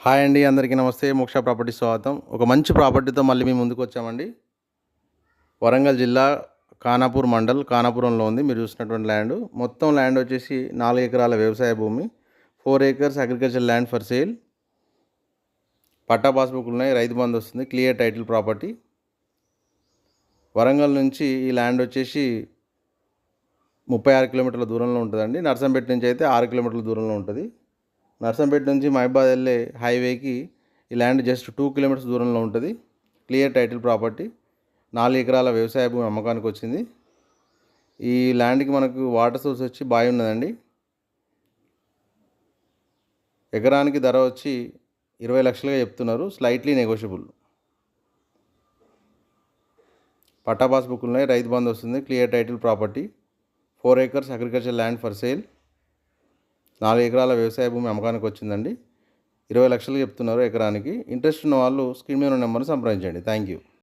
Hi అండి, అందరికీ నమస్తే. మోక్ష ప్రాపర్టీ స్వాగతం. ఒక మంచి ప్రాపర్టీతో మళ్ళీ మేము ముందుకు వచ్చామండి. వరంగల్ జిల్లా ఖానాపూర్ మండల్, ఖానాపురంలో ఉంది మీరు చూసినటువంటి ల్యాండ్. మొత్తం ల్యాండ్ వచ్చేసి 4 ఎకరాల వ్యవసాయ భూమి, 4 acres agriculture land for sale. Patta passbook ఉన్నాయి, రైతు బంధు వస్తుంది, క్లియర్ టైటిల్ ప్రాపర్టీ. వరంగల్ నుంచి ఈ ల్యాండ్ వచ్చేసి 36 కిలోమీటర్ల దూరంలో ఉంటుందండి. నర్సంపేట నుంచి అయితే 6 కిలోమీటర్ల దూరంలో ఉంటుంది. నర్సంపేట నుంచి మహబాద్ వెళ్ళే హైవేకి ఈ ల్యాండ్ జస్ట్ 2 కిలోమీటర్స్ దూరంలో ఉంటుంది. Clear title property. 4 ఎకరాల వ్యవసాయ భూమి అమ్మకానికి వచ్చింది. ఈ ల్యాండ్కి మనకు వాటర్ సోర్స్ వచ్చి బావి ఉన్నదండి. ఎకరానికి ధర వచ్చి 20 లక్షలుగా చెప్తున్నారు, స్లైట్లీ నెగోషియబుల్. పట్టా పాస్బుక్ ఉన్నాయి, రైతు బంధు వస్తుంది, clear title property. 4 acres agriculture land for sale. 4 ఎకరాల వ్యవసాయ భూమి అమ్మకానికి వచ్చిందండి. 20 లక్షలు చెప్తున్నారు ఎకరానికి. ఇంట్రెస్ట్ ఉన్న వాళ్ళు స్క్రీన్ మీద ఉన్న నెంబర్ని సంప్రదించండి. Thank you.